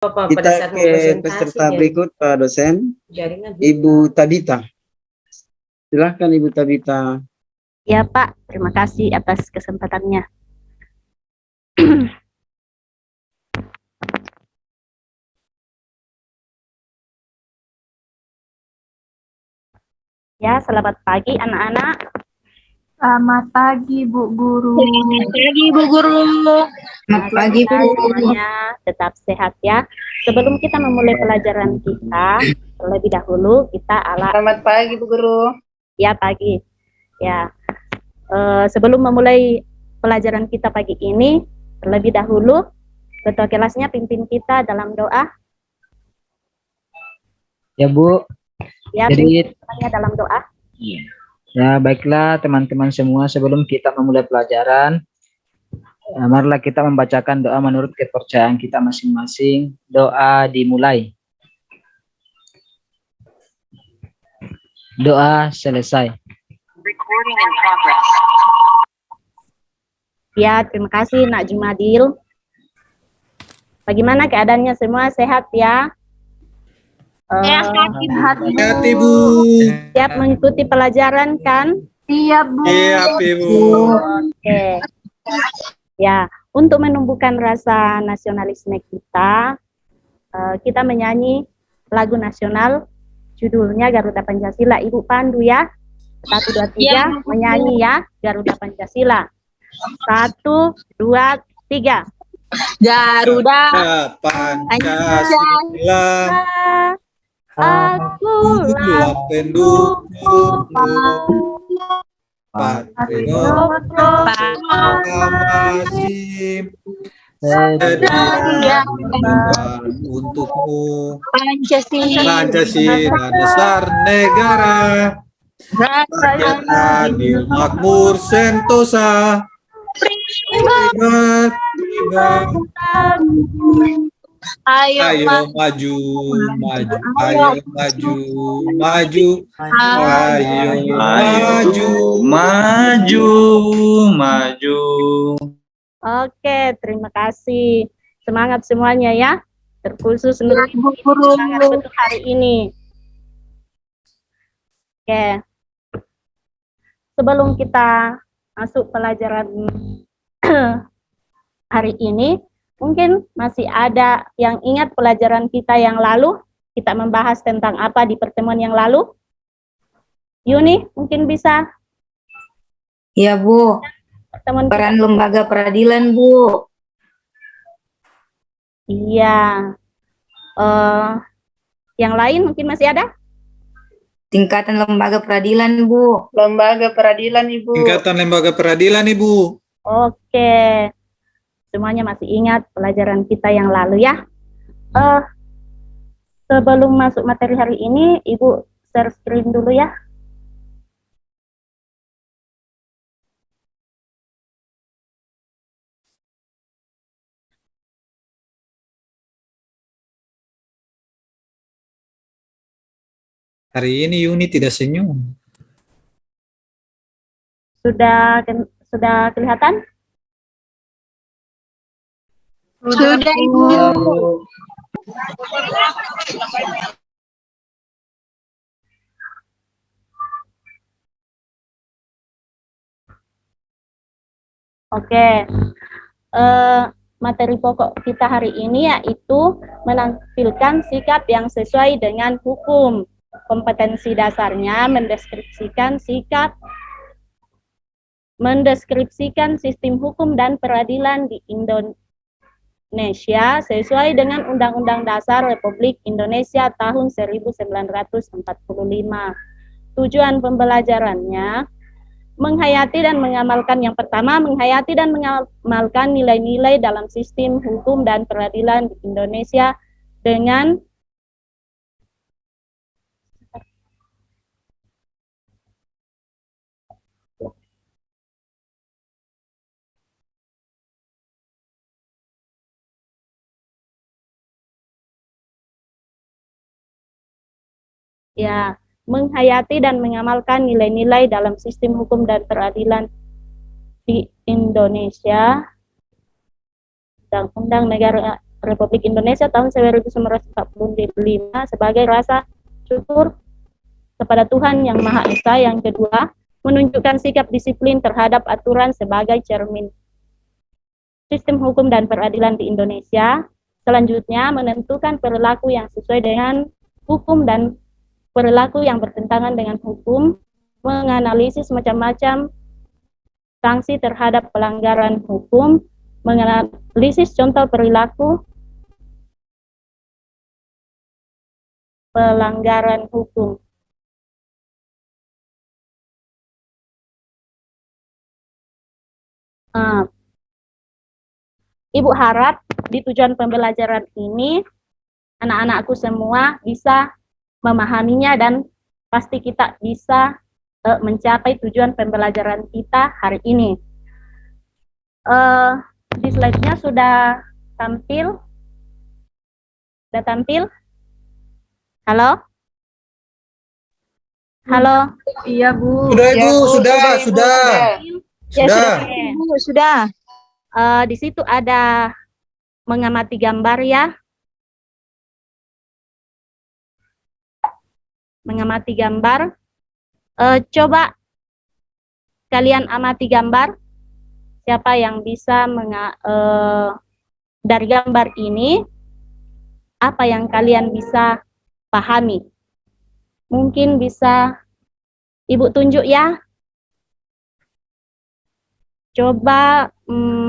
Pada Kita saat ke presentasi peserta ya, berikut, Pak dosen, jaringan Ibu Tabita. Silahkan Ibu Tabita. Ya Pak, terima kasih atas kesempatannya. Ya, selamat pagi anak-anak. Selamat pagi Bu Guru. Selamat pagi Bu Guru. Selamat pagi Bu Guru. Semuanya tetap sehat ya. Sebelum kita memulai pelajaran kita, terlebih dahulu kita Selamat pagi Bu Guru. Ya, pagi. Ya. Sebelum memulai pelajaran kita pagi ini, terlebih dahulu ketua kelasnya pimpin kita dalam doa. Ya Bu. Ya, Jadi dalam doa. ya baiklah teman-teman semua, sebelum kita memulai pelajaran, marilah kita membacakan doa menurut kepercayaan kita masing-masing. Doa dimulai. Doa selesai. Ya, terima kasih Nak Jumadil. Bagaimana keadaannya semua, sehat ya? Sehat Ibu. Siap mengikuti pelajaran kan? Siap Bu. Siap Ibu. Oke. Ya, untuk menumbuhkan rasa nasionalisme kita, kita menyanyi lagu nasional judulnya Garuda Pancasila. Ibu pandu ya. 1, 2, 3 menyanyi ya Garuda Pancasila. 1, 2, 3. Garuda Pancasila. Akulah pendukung patriot proklamasi sedia untukmu. Pancasila dasar negara, rakyat adil makmur sentosa. Ayo maju, maju, ayo maju, maju, ayo maju, maju, maju. Oke, terima kasih. Semangat semuanya ya. Terkhusus semangat untuk hari ini. Oke. Sebelum kita masuk pelajaran hari ini, mungkin masih ada yang ingat pelajaran kita yang lalu. Kita membahas tentang apa di pertemuan yang lalu? Yuni, mungkin bisa? Ya Bu. Peran lembaga peradilan Bu. Iya. Yang lain mungkin masih ada? Tingkatan lembaga peradilan Bu. Lembaga peradilan Ibu. Tingkatan lembaga peradilan Ibu. Oke. Semuanya masih ingat pelajaran kita yang lalu ya. Sebelum masuk materi hari ini, Ibu share screen dulu ya. Hari ini Yuni tidak senyum. Sudah kelihatan? Sudah Ibu. Oke. Materi pokok kita hari ini yaitu menampilkan sikap yang sesuai dengan hukum. Kompetensi dasarnya mendeskripsikan sistem hukum dan peradilan di Indonesia sesuai dengan Undang-Undang Dasar Republik Indonesia tahun 1945. Tujuan pembelajarannya menghayati dan mengamalkan, yang pertama, menghayati dan mengamalkan nilai-nilai dalam sistem hukum dan peradilan di Indonesia dengan menghayati dan mengamalkan nilai-nilai dalam sistem hukum dan peradilan di Indonesia, Undang-Undang Negara Republik Indonesia tahun 1945 sebagai rasa syukur kepada Tuhan Yang Maha Esa. Yang kedua, menunjukkan sikap disiplin terhadap aturan sebagai cermin sistem hukum dan peradilan di Indonesia. Selanjutnya, menentukan perilaku yang sesuai dengan hukum dan perilaku yang bertentangan dengan hukum, menganalisis macam-macam sanksi terhadap pelanggaran hukum, menganalisis contoh perilaku pelanggaran hukum. Ibu harap di tujuan pembelajaran ini anak-anakku semua bisa memahaminya dan pasti kita bisa mencapai tujuan pembelajaran kita hari ini. Di slide-nya sudah tampil? Sudah tampil? Halo? Halo? Iya, Bu. Sudah, Ya, Ibu, Bu. sudah. Ya, Sudah. sudah. Bu, sudah. Di situ ada mengamati gambar ya. Mengamati gambar. Coba kalian amati gambar. Siapa yang bisa dari gambar ini, apa yang kalian bisa pahami? Mungkin bisa Ibu tunjuk ya. Coba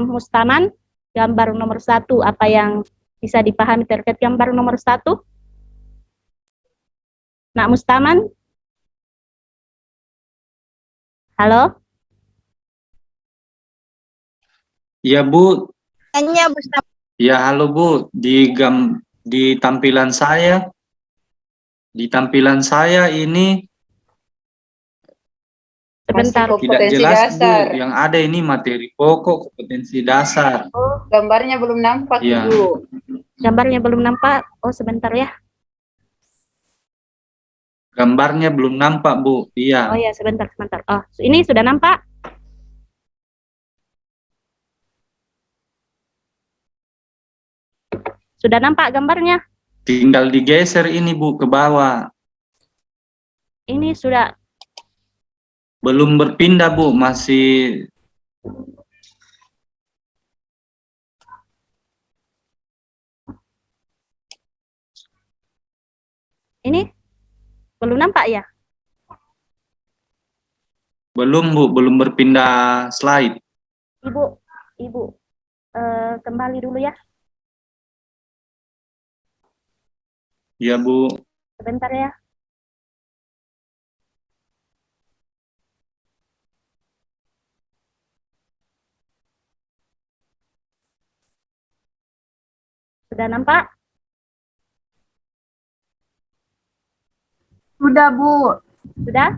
Mustaman, gambar nomor 1, apa yang bisa dipahami terkait gambar nomor 1? Nak Mustaman? Halo? Ya Bu, Tanya, Bu. ya halo Bu. Di tampilan saya ini Sebentar. Masih tidak kompetensi jelas dasar. Bu. Yang ada ini materi pokok, kompetensi dasar. Oh, gambarnya belum nampak, Iya. Bu. Gambarnya belum nampak. Oh, sebentar ya. Gambarnya belum nampak Bu. Oh Iya. ya, sebentar. Oh, ini sudah nampak? Sudah nampak gambarnya? Tinggal digeser ini Bu ke bawah. Ini sudah. Belum berpindah Bu, masih Ini belum nampak ya? belum Bu, belum berpindah slide. Ibu, kembali dulu ya. Ya Bu. Sebentar ya. Sudah nampak? Sudah, Bu. Sudah?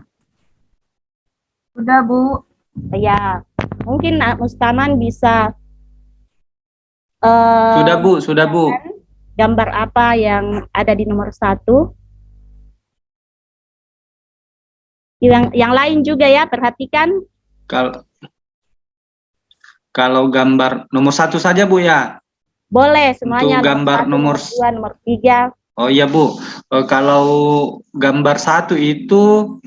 Sudah, Bu. Ya. Mungkin Nak Mustaman bisa Sudah Bu, sudah Bu. gambar apa yang ada di nomor 1. Yang lain juga ya, perhatikan. Kalau gambar nomor 1 saja Bu ya. Boleh semuanya. Untuk gambar nomor 2, nomor 3. Oh iya Bu, kalau gambar 1 itu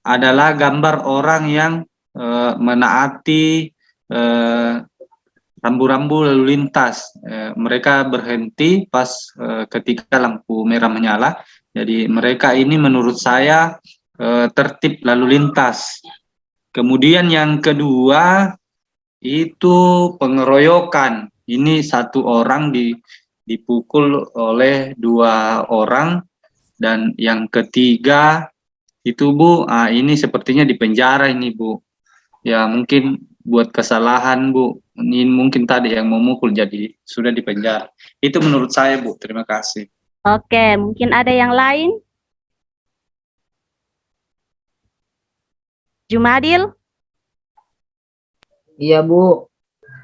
adalah gambar orang yang menaati rambu-rambu lalu lintas. Mereka berhenti pas ketika lampu merah menyala. Jadi mereka ini menurut saya tertib lalu lintas. Kemudian yang kedua itu pengeroyokan. Ini 1 orang dipukul oleh 2 orang, dan yang ketiga itu Bu, ini sepertinya di penjara ini Bu. Ya mungkin buat kesalahan Bu. Ini mungkin tadi yang memukul jadi sudah di penjara. Itu menurut saya Bu. Terima kasih. Oke, mungkin ada yang lain? Jumadil? Iya Bu,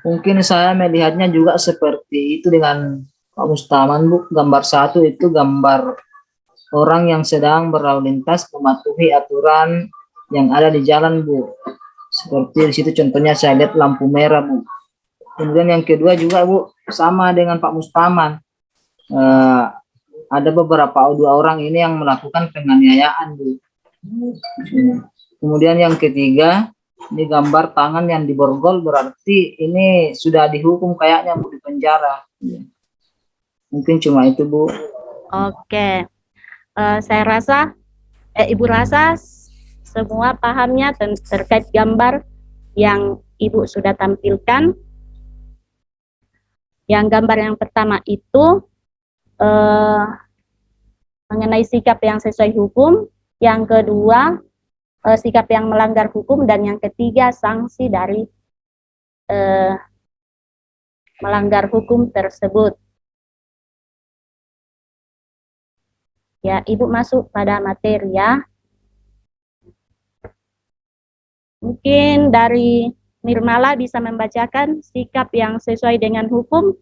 mungkin saya melihatnya juga seperti itu dengan Pak Mustaman Bu. Gambar 1 itu gambar orang yang sedang berlalu lintas mematuhi aturan yang ada di jalan Bu. Seperti di situ contohnya saya lihat lampu merah Bu. Kemudian yang kedua juga Bu, sama dengan Pak Mustaman. Ada beberapa 2 orang ini yang melakukan penganiayaan, Bu. Kemudian yang ketiga, ini gambar tangan yang diborgol, berarti ini sudah dihukum kayaknya, Bu, di penjara. Mungkin cuma itu, Bu. Oke. Saya rasa, Ibu rasa semua pahamnya terkait gambar yang Ibu sudah tampilkan. Yang gambar yang pertama itu mengenai sikap yang sesuai hukum, yang kedua sikap yang melanggar hukum, dan yang ketiga sanksi dari melanggar hukum tersebut. Ya, Ibu masuk pada materi ya. Mungkin dari Nirmala bisa membacakan sikap yang sesuai dengan hukum.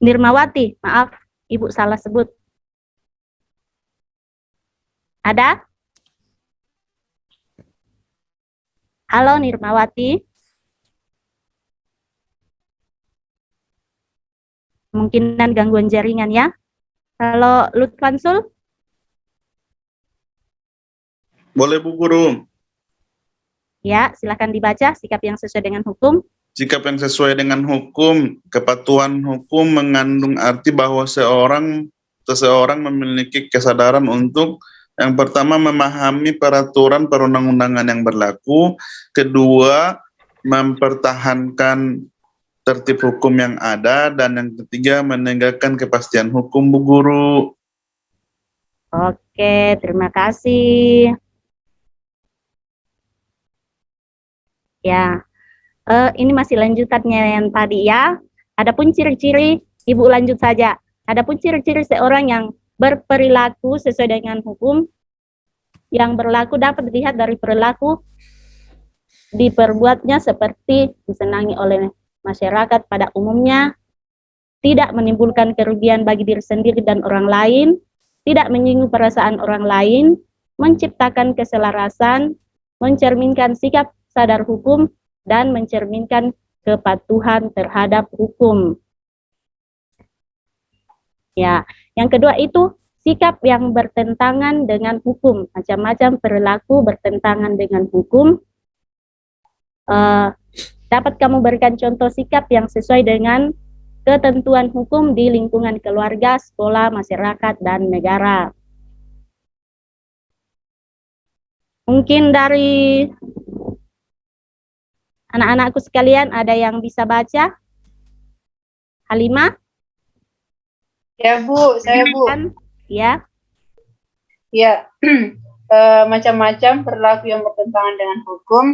Nirmawati, maaf, Ibu salah sebut. Ada? Halo Nirmawati. Kemungkinan gangguan jaringan ya. Halo Lutfansul. Boleh, Bu Guru. Ya, silakan dibaca sikap yang sesuai dengan hukum. Sikap yang sesuai dengan hukum, kepatuhan hukum mengandung arti bahwa seseorang memiliki kesadaran untuk yang pertama memahami peraturan perundang-undangan yang berlaku, kedua mempertahankan tertib hukum yang ada, dan yang ketiga menegakkan kepastian hukum, Bu Guru. Oke, terima kasih. Ya, ini masih lanjutannya yang tadi ya. Adapun ciri-ciri, Ibu lanjut saja. Adapun ciri-ciri seorang yang berperilaku sesuai dengan hukum, yang berlaku dapat dilihat dari perilaku diperbuatnya seperti disenangi oleh masyarakat pada umumnya, tidak menimbulkan kerugian bagi diri sendiri dan orang lain, tidak menyinggung perasaan orang lain, menciptakan keselarasan, mencerminkan sikap sadar hukum, dan mencerminkan kepatuhan terhadap hukum. Ya, yang kedua itu sikap yang bertentangan dengan hukum. Macam-macam perilaku bertentangan dengan hukum. Dapat kamu berikan contoh sikap yang sesuai dengan ketentuan hukum di lingkungan keluarga, sekolah, masyarakat, dan negara. Mungkin dari anak-anakku sekalian ada yang bisa baca? Halimah? Ya Bu, saya Bu. Ya. Ya, macam-macam perilaku yang bertentangan dengan hukum.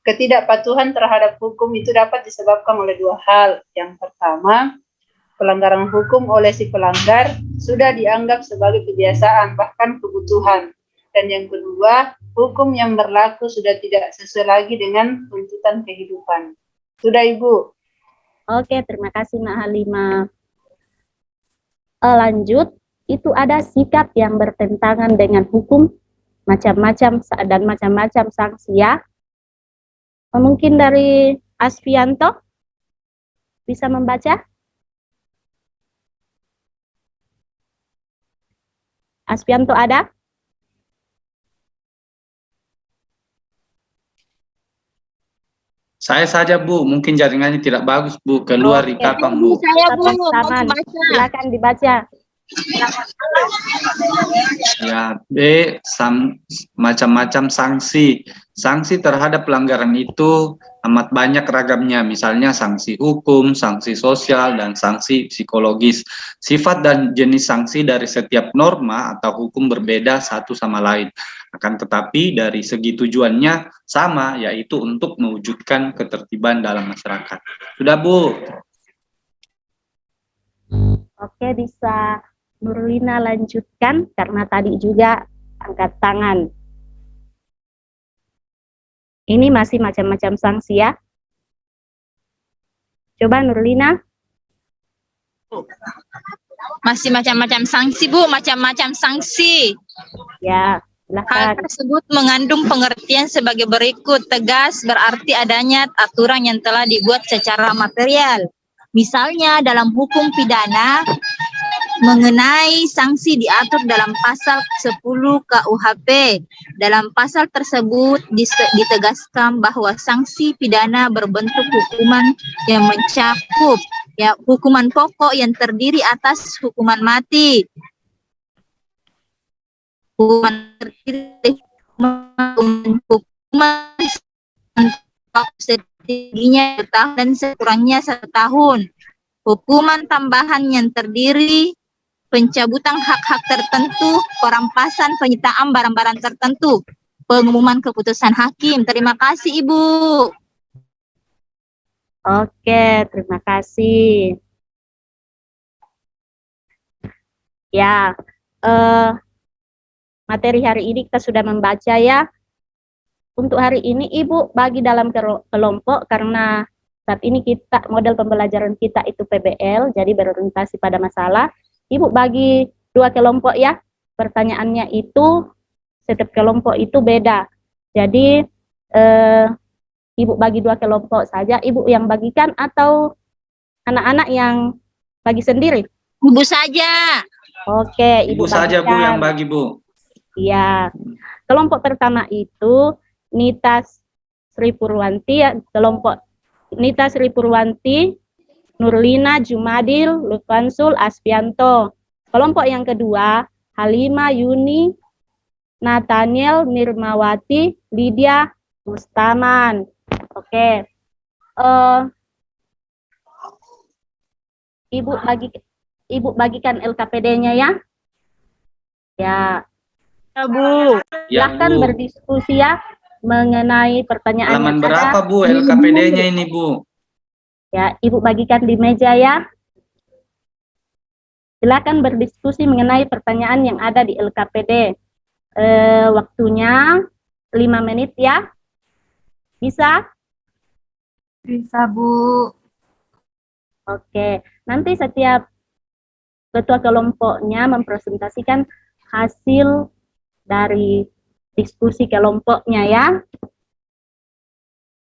Ketidakpatuhan terhadap hukum itu dapat disebabkan oleh 2 hal. Yang pertama, pelanggaran hukum oleh si pelanggar sudah dianggap sebagai kebiasaan, bahkan kebutuhan. Dan yang kedua, hukum yang berlaku sudah tidak sesuai lagi dengan tuntutan kehidupan. Sudah, Ibu. Oke, terima kasih Mbak Halimah. Lanjut, itu ada sikap yang bertentangan dengan hukum, macam-macam dan macam-macam sanksi ya. Mungkin dari Asfianto bisa membaca? Asfianto ada? Saya saja, Bu. Mungkin jaringannya tidak bagus, Bu. Keluar di belakang, Bu. Saya Bu, silakan dibaca. Ya, B. Macam-macam sanksi. Sanksi terhadap pelanggaran itu amat banyak ragamnya. Misalnya sanksi hukum, sanksi sosial, dan sanksi psikologis. Sifat dan jenis sanksi dari setiap norma atau hukum berbeda satu sama lain. Akan tetapi dari segi tujuannya sama, yaitu untuk mewujudkan ketertiban dalam masyarakat. Sudah, Bu? Oke, bisa Nurlina lanjutkan karena tadi juga angkat tangan. Ini masih macam-macam sanksi ya. Coba Nurlina. Masih macam-macam sanksi, Bu, macam-macam sanksi. Ya, Hal Silakan. tersebut mengandung pengertian sebagai berikut. Tegas berarti adanya aturan yang telah dibuat secara material. Misalnya dalam hukum pidana mengenai sanksi diatur dalam pasal 10 KUHP. Dalam pasal tersebut ditegaskan bahwa sanksi pidana berbentuk hukuman yang mencakup hukuman pokok yang terdiri atas hukuman mati. Hukuman terdiri hukuman setingginya 1 tahun dan sekurangnya 1 tahun. Hukuman tambahan yang terdiri pencabutan hak-hak tertentu, perampasan, penyitaan barang-barang tertentu, pengumuman keputusan hakim. Terima kasih, Ibu. Oke, terima kasih. Ya, materi hari ini kita sudah membaca ya. Untuk hari ini Ibu bagi dalam kelompok karena saat ini model pembelajaran kita itu PBL, jadi berorientasi pada masalah. Ibu bagi 2 kelompok ya. Pertanyaannya itu setiap kelompok itu beda. Jadi Ibu bagi 2 kelompok saja. Ibu yang bagikan atau anak-anak yang bagi sendiri? Ibu saja. Oke, Ibu saja Bu yang bagi Bu. Iya. Kelompok pertama itu Nita Sri Purwanti ya, kelompok Nita Sri Purwanti, Nurlina Jumadil, Lutfansul Aspianto. Kelompok yang kedua Halimah Yuni, Nathaniel Nirmawati, Lydia Mustaman. Oke. Ibu bagikan LKPD-nya ya. Ya. Ya, Bu. Silahkan berdiskusi ya mengenai pertanyaan Halaman yang berapa ada. Bu LKPD-nya ini Bu? Ya, Ibu bagikan di meja ya. Silakan berdiskusi mengenai pertanyaan yang ada di LKPD. Waktunya 5 menit ya. Bisa? Bisa, Bu. Oke. Nanti setiap ketua kelompoknya mempresentasikan hasil dari diskusi kelompoknya ya.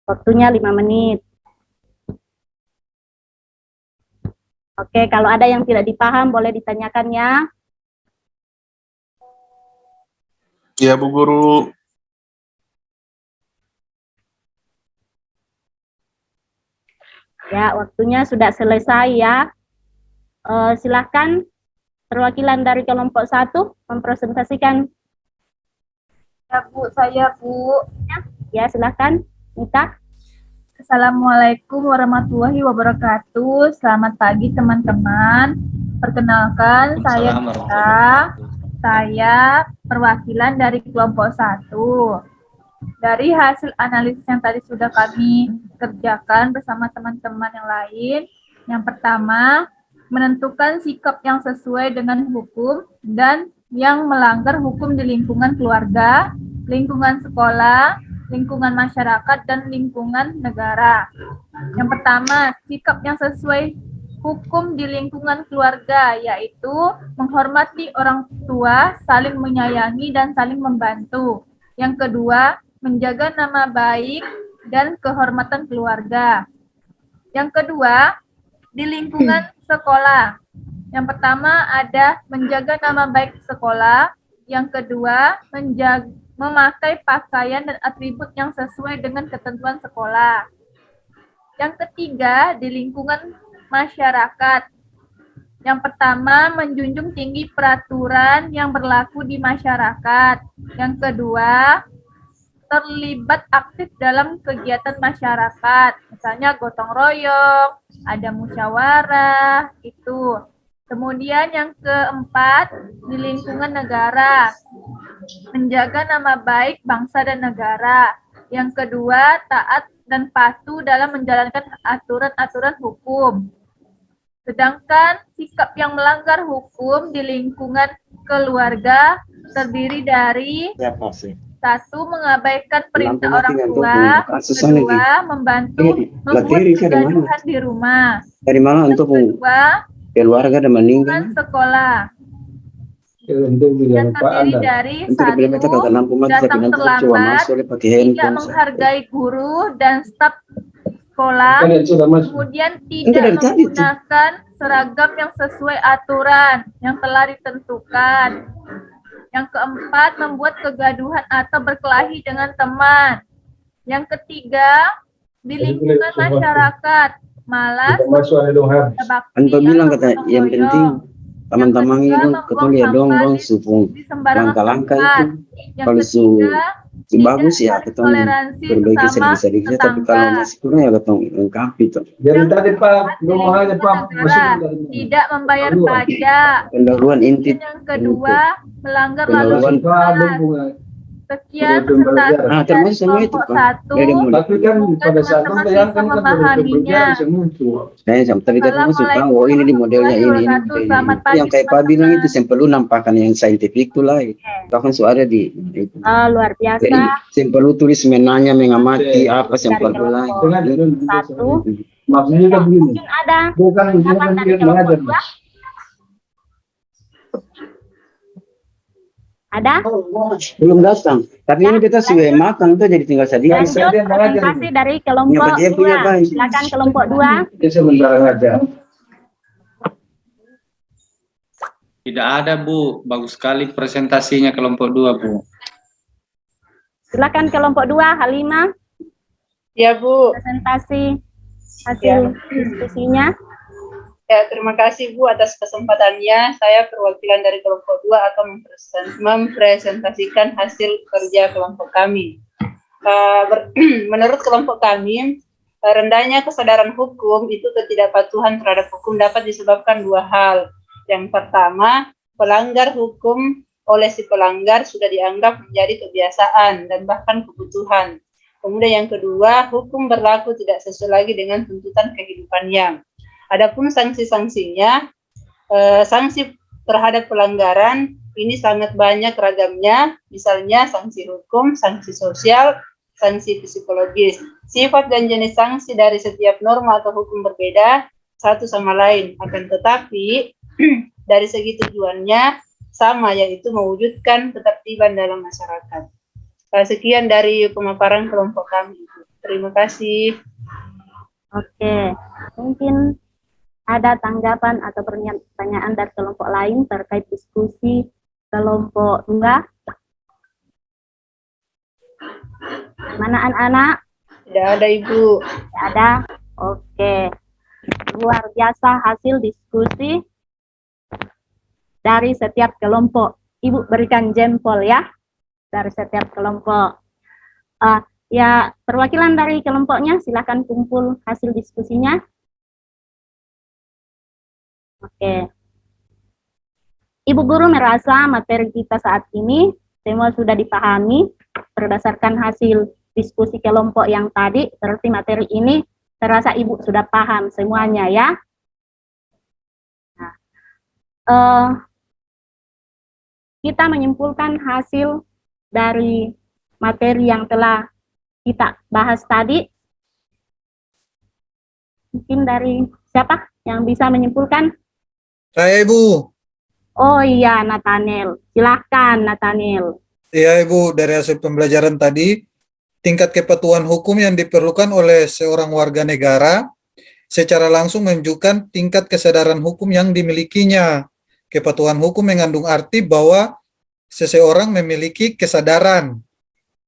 Waktunya 5 menit. Oke, kalau ada yang tidak dipaham boleh ditanyakan ya. Ya Bu Guru. Ya, waktunya sudah selesai ya. Silahkan perwakilan dari kelompok 1 mempresentasikan. Ya, Bu, saya Bu. Ya, silahkan Nita. Assalamualaikum warahmatullahi wabarakatuh. Selamat pagi teman-teman. Perkenalkan saya Nita. Saya perwakilan dari kelompok 1. Dari hasil analisis yang tadi sudah kami kerjakan bersama teman-teman yang lain, yang pertama, menentukan sikap yang sesuai dengan hukum dan yang melanggar hukum di lingkungan keluarga, lingkungan sekolah, lingkungan masyarakat, dan lingkungan negara. Yang pertama, sikap yang sesuai hukum di lingkungan keluarga, yaitu menghormati orang tua, saling menyayangi, dan saling membantu. Yang kedua, menjaga nama baik dan kehormatan keluarga. Yang kedua, di lingkungan sekolah. Yang pertama ada menjaga nama baik sekolah. Yang kedua, memakai pakaian dan atribut yang sesuai dengan ketentuan sekolah. Yang ketiga, di lingkungan masyarakat. Yang pertama, menjunjung tinggi peraturan yang berlaku di masyarakat. Yang kedua, terlibat aktif dalam kegiatan masyarakat, misalnya gotong royong, ada musyawarah, itu. Kemudian yang keempat, di lingkungan negara, menjaga nama baik bangsa dan negara. Yang kedua, taat dan patuh dalam menjalankan aturan-aturan hukum. Sedangkan sikap yang melanggar hukum di lingkungan keluarga terdiri dari 1. Mengabaikan perintah orang tua. Kedua, membantu membuat kegaduhan di rumah. Dari mana untuk Kedua, keluarga dan meninggal? sekolah. yang terdiri dari satu, datang terlambat, tidak menghargai guru dan staf sekolah, kemudian tidak menggunakan seragam yang sesuai aturan yang telah ditentukan. Yang keempat, membuat kegaduhan atau berkelahi dengan teman. Yang ketiga, di lingkungan masyarakat, malas, Anto bilang kata yang penting teman-teman itu ketulia dong supung langkah-langkah itu kalau su bagus ya ketemu perbaiki sedikit-sedikit tapi kalau masih kurang ya ketemu lengkapi itu. Jadi tadi Pak, tidak membayar pajak. Pendahuluan inti. Yang kedua, melanggar lalu lintas. Sekian presentasi dari kelompok 1. Tapi kan pada saat membayangkan memahaminya. Saya tadi kan masuk tahu oh ini di modelnya ini. Yang kayak Pak bilang itu yang perlu nampakkan yang saintifik itu lah. Bahkan suara di luar biasa. Yang perlu tulis menanya mengamati apa yang perlu lah. Satu. Maksudnya kan begini. Mungkin ada Bukan dari kelompok 2. Ada? Belum datang. Tapi ini kita sudah makan tuh jadi tinggal sedikit. Lanjut presentasi dari kelompok 2. Silakan kelompok 2. Sebentar aja. Tidak ada, Bu. Bagus sekali presentasinya kelompok 2, Bu. Silakan kelompok 2, Halimah. Ya, Bu. Presentasi hasil diskusinya. Ya, terima kasih Bu atas kesempatannya. Saya perwakilan dari kelompok 2 akan mempresentasikan hasil kerja kelompok kami. Menurut kelompok kami, rendahnya kesadaran hukum itu ketidakpatuhan terhadap hukum dapat disebabkan 2 hal. Yang pertama, pelanggar hukum oleh si pelanggar sudah dianggap menjadi kebiasaan dan bahkan kebutuhan. Kemudian yang kedua, hukum berlaku tidak sesuai lagi dengan tuntutan kehidupannya. Adapun sanksi-sanksinya, sanksi terhadap pelanggaran ini sangat banyak ragamnya, misalnya sanksi hukum, sanksi sosial, sanksi psikologis. Sifat dan jenis sanksi dari setiap norma atau hukum berbeda satu sama lain, akan tetapi dari segi tujuannya sama, yaitu mewujudkan ketertiban dalam masyarakat. Sekian dari pemaparan kelompok kami. Terima kasih. Oke, mungkin ada tanggapan atau pertanyaan dari kelompok lain terkait diskusi kelompok 2? Mana anak-anak? Tidak ada, Ibu. Tidak ada? Oke. Luar biasa hasil diskusi dari setiap kelompok. Ibu berikan jempol ya, dari setiap kelompok. Ya, perwakilan dari kelompoknya silakan kumpul hasil diskusinya. Oke. Ibu guru merasa materi kita saat ini semua sudah dipahami berdasarkan hasil diskusi kelompok yang tadi, berarti materi ini terasa ibu sudah paham semuanya ya. Nah, kita menyimpulkan hasil dari materi yang telah kita bahas tadi. Mungkin dari siapa yang bisa menyimpulkan? Saya, Ibu. Oh iya, Nathaniel. Silahkan, Nathaniel. Iya, Ibu. Dari hasil pembelajaran tadi, tingkat kepatuhan hukum yang diperlukan oleh seorang warga negara secara langsung menunjukkan tingkat kesadaran hukum yang dimilikinya. Kepatuhan hukum mengandung arti bahwa seseorang memiliki kesadaran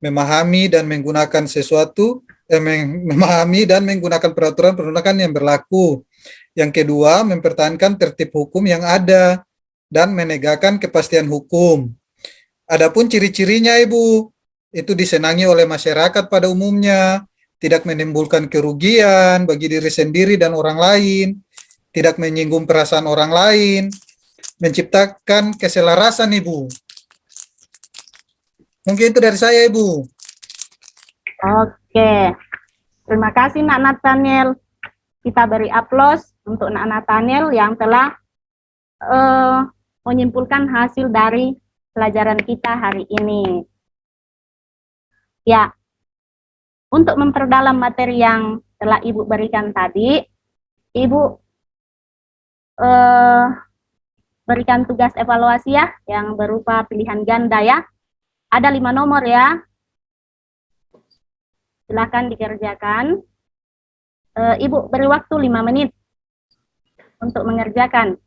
memahami dan menggunakan sesuatu, memahami dan menggunakan peraturan perundangan yang berlaku. Yang kedua, mempertahankan tertib hukum yang ada dan menegakkan kepastian hukum. Adapun ciri-cirinya, Ibu, itu disenangi oleh masyarakat pada umumnya, tidak menimbulkan kerugian bagi diri sendiri dan orang lain, tidak menyinggung perasaan orang lain, menciptakan keselarasan, Ibu. Mungkin itu dari saya, Ibu. Oke. Terima kasih, Nak Nathaniel. Kita beri aplaus untuk Nak Nathaniel yang telah menyimpulkan hasil dari pelajaran kita hari ini. Ya, untuk memperdalam materi yang telah Ibu berikan tadi, Ibu berikan tugas evaluasi ya, yang berupa pilihan ganda ya. Ada 5 nomor ya. Silakan dikerjakan. Ibu beri waktu 5 menit untuk mengerjakan.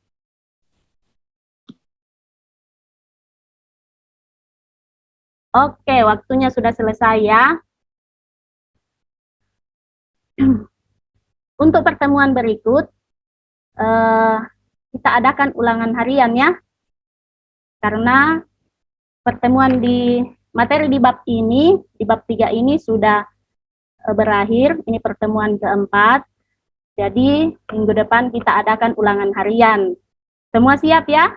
Oke, waktunya sudah selesai ya. Untuk pertemuan berikut, kita adakan ulangan harian ya. Karena pertemuan di materi di bab ini, di bab 3 ini sudah berakhir. Ini pertemuan keempat. Jadi minggu depan kita adakan ulangan harian. Semua siap ya?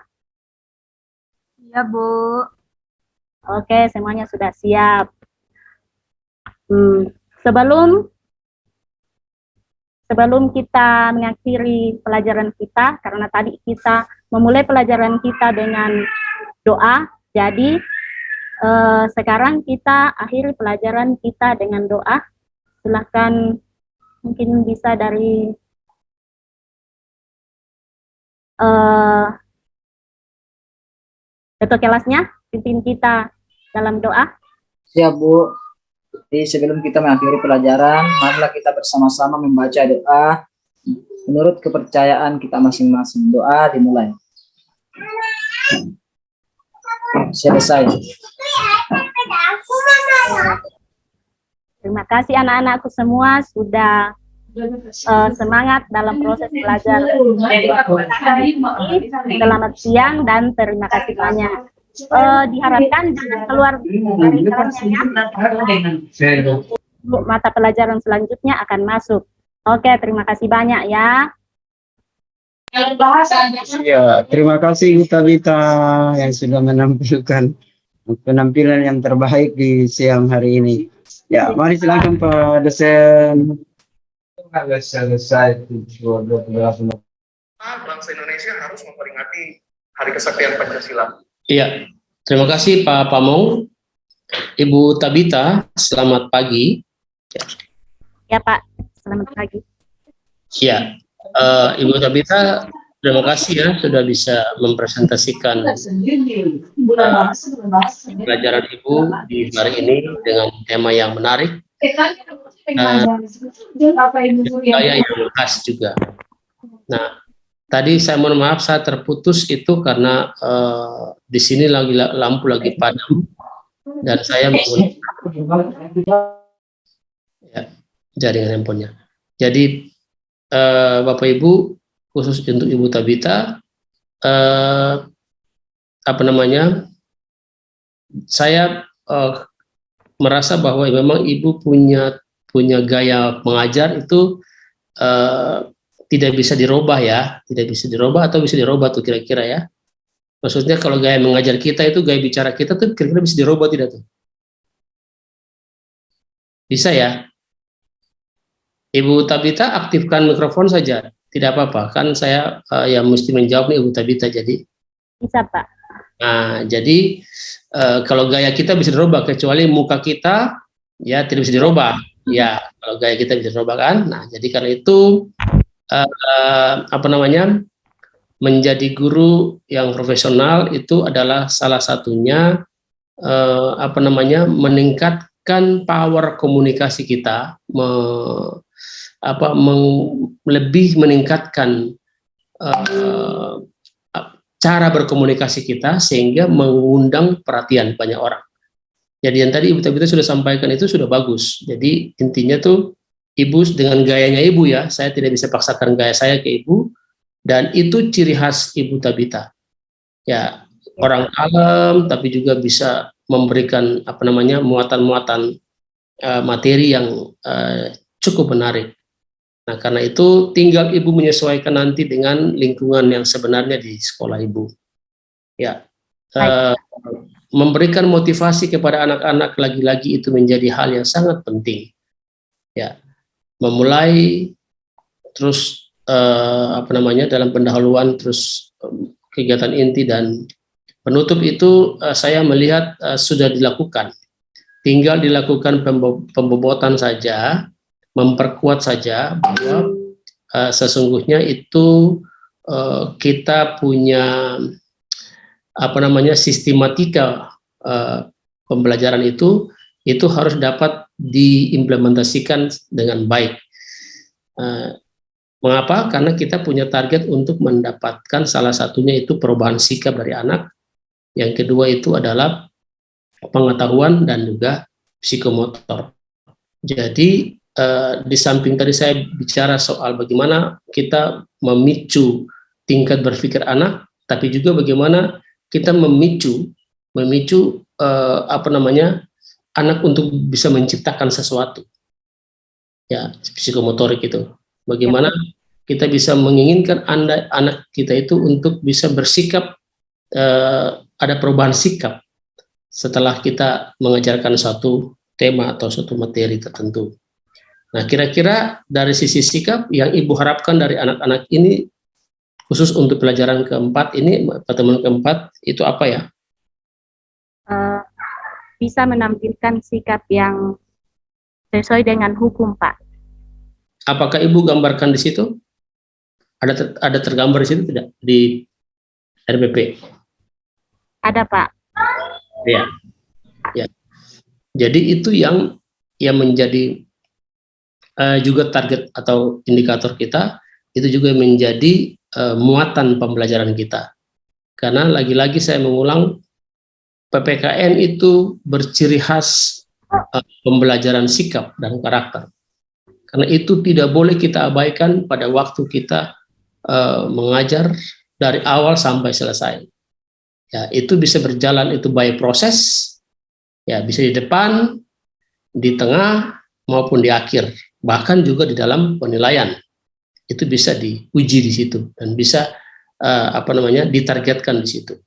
Iya, Bu. Oke, semuanya sudah siap. Sebelum kita mengakhiri pelajaran kita, karena tadi kita memulai pelajaran kita dengan doa, jadi sekarang kita akhiri pelajaran kita dengan doa. Silahkan, mungkin bisa dari ketua kelasnya, pimpin kita dalam doa. Siap, Bu. Jadi sebelum kita mengakhiri pelajaran, marilah kita bersama-sama membaca doa menurut kepercayaan kita masing-masing. Doa dimulai. Selesai. Terima kasih anak-anakku semua sudah semangat dalam proses belajar. Selamat siang dan terima kasih banyak. Diharapkan jangan keluar dari kelasnya. Mata pelajaran selanjutnya akan masuk. Oke, terima kasih banyak ya. Ya, terima kasih Ibu Tabita yang sudah menampilkan penampilan yang terbaik di siang hari ini. Ya, mari silakan Pak dosen. Selesai bangsa Indonesia harus memperingati Hari Kesaktian Pancasila. Iya, terima kasih Pak Pamong. Ibu Tabita, selamat pagi. Ya Pak, selamat pagi. Iya, Ibu Tabita, terima kasih ya sudah bisa mempresentasikan pelajaran Ibu di hari ini dengan tema yang menarik. Gaya yang khas juga. Nah, tadi saya mohon maaf saya terputus itu karena di sini lagi lampu lagi padam dan saya menggunakan jaringan handphonenya. Jadi Bapak Ibu, khusus untuk Ibu Tabita, saya merasa bahwa memang Ibu punya gaya mengajar itu tidak bisa dirubah ya, tidak bisa dirubah atau bisa dirubah tuh kira-kira ya. Maksudnya kalau gaya mengajar kita itu, gaya bicara kita tuh kira-kira bisa dirubah tidak tuh? Bisa ya? Ibu Tabita aktifkan mikrofon saja, tidak apa-apa. Kan saya yang mesti menjawab nih Ibu Tabita jadi. Bisa Pak. Nah, jadi kalau gaya kita bisa dirubah kecuali muka kita ya tidak bisa dirubah. Ya, kalau gaya kita bisa dirubah kan. Nah, jadi karena itu menjadi guru yang profesional itu adalah salah satunya meningkatkan power komunikasi kita, lebih meningkatkan cara berkomunikasi kita sehingga mengundang perhatian banyak orang. Jadi yang tadi Ibu Tabita sudah sampaikan itu sudah bagus. Jadi intinya tuh Ibu dengan gayanya Ibu ya, saya tidak bisa paksakan gaya saya ke Ibu, dan itu ciri khas Ibu Tabita. Ya, orang kalem tapi juga bisa memberikan muatan-muatan materi yang cukup menarik. Nah, karena itu tinggal Ibu menyesuaikan nanti dengan lingkungan yang sebenarnya di sekolah Ibu. Ya, memberikan motivasi kepada anak-anak lagi-lagi itu menjadi hal yang sangat penting. Ya, memulai terus dalam pendahuluan terus kegiatan inti dan penutup itu saya melihat sudah dilakukan. Tinggal dilakukan pembobotan saja, memperkuat saja bahwa sesungguhnya itu kita punya sistematika pembelajaran itu harus dapat diimplementasikan dengan baik. Mengapa? Karena kita punya target untuk mendapatkan salah satunya itu perubahan sikap dari anak. Yang kedua itu adalah pengetahuan dan juga psikomotor. Jadi di samping tadi saya bicara soal bagaimana kita memicu tingkat berpikir anak, tapi juga bagaimana kita memicu anak untuk bisa menciptakan sesuatu, ya, psikomotorik itu. Bagaimana kita bisa menginginkan anak kita itu untuk bisa bersikap, ada perubahan sikap setelah kita mengajarkan suatu tema atau suatu materi tertentu. Nah, kira-kira dari sisi sikap yang Ibu harapkan dari anak-anak ini, khusus untuk pelajaran keempat ini, pertemuan keempat, itu apa ya? Bisa menampilkan sikap yang sesuai dengan hukum, Pak. Apakah Ibu gambarkan di situ? Ada tergambar di situ tidak? Di RBP? Ada, Pak. Ya. Jadi itu yang menjadi juga target atau indikator kita, itu juga menjadi muatan pembelajaran kita. Karena lagi-lagi saya mengulang, PPKN itu berciri khas pembelajaran sikap dan karakter. Karena itu tidak boleh kita abaikan pada waktu kita mengajar dari awal sampai selesai. Ya, itu bisa berjalan itu by proses, ya, bisa di depan, di tengah, maupun di akhir. Bahkan juga di dalam penilaian itu bisa diuji di situ dan bisa ditargetkan di situ.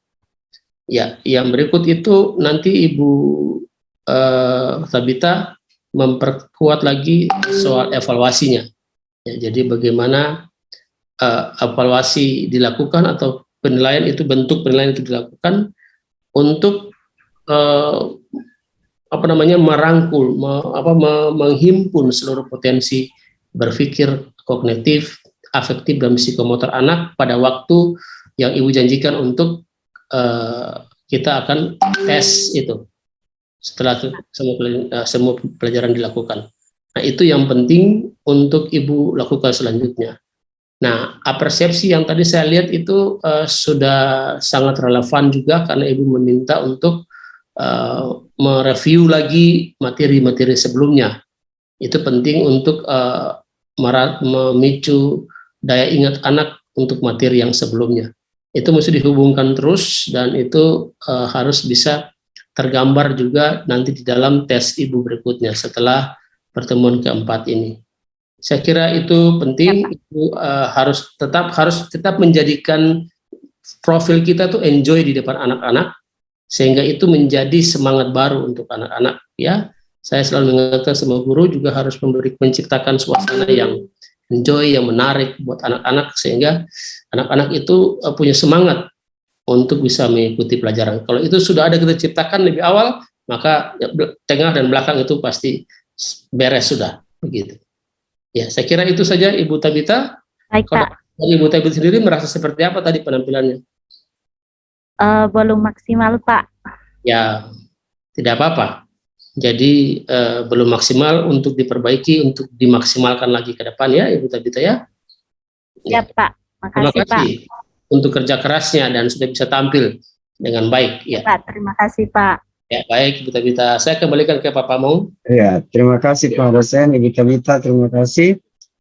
Ya, yang berikut itu nanti Ibu Tabita memperkuat lagi soal evaluasinya. Ya, jadi bagaimana evaluasi dilakukan atau penilaian itu, bentuk penilaian itu dilakukan untuk merangkul, menghimpun seluruh potensi berpikir, kognitif, afektif, dan psikomotor anak pada waktu yang Ibu janjikan untuk kita akan tes itu setelah semua pelajaran dilakukan. Nah, itu yang penting untuk Ibu lakukan selanjutnya. Nah, persepsi yang tadi saya lihat itu sudah sangat relevan juga karena Ibu meminta untuk mereview lagi materi-materi sebelumnya. Itu penting untuk memicu daya ingat anak untuk materi yang sebelumnya. Itu mesti dihubungkan terus dan itu harus bisa tergambar juga nanti di dalam tes Ibu berikutnya setelah pertemuan keempat ini. Saya kira itu penting. Ibu harus tetap menjadikan profil kita tuh enjoy di depan anak-anak, sehingga itu menjadi semangat baru untuk anak-anak, ya. Saya selalu mengingatkan semua guru juga harus menciptakan suasana yang enjoy, yang menarik buat anak-anak, sehingga anak-anak itu punya semangat untuk bisa mengikuti pelajaran. Kalau itu sudah ada kita ciptakan lebih awal, maka tengah dan belakang itu pasti beres sudah, begitu. Ya, saya kira itu saja Ibu Tabita. Baik, Pak. Ibu Tabita sendiri merasa seperti apa tadi penampilannya? Belum maksimal, Pak. Ya, tidak apa-apa. Jadi belum maksimal, untuk diperbaiki, untuk dimaksimalkan lagi ke depan, ya Ibu Tabita, ya. Ya, Pak. Terima kasih untuk kerja kerasnya dan sudah bisa tampil dengan baik. Ya, Pak. Terima kasih, Pak. Ya, baik Ibu Tabita. Saya kembalikan ke Pak Pamong. Ya, terima kasih Pak dosen, Ibu Tabita, terima kasih.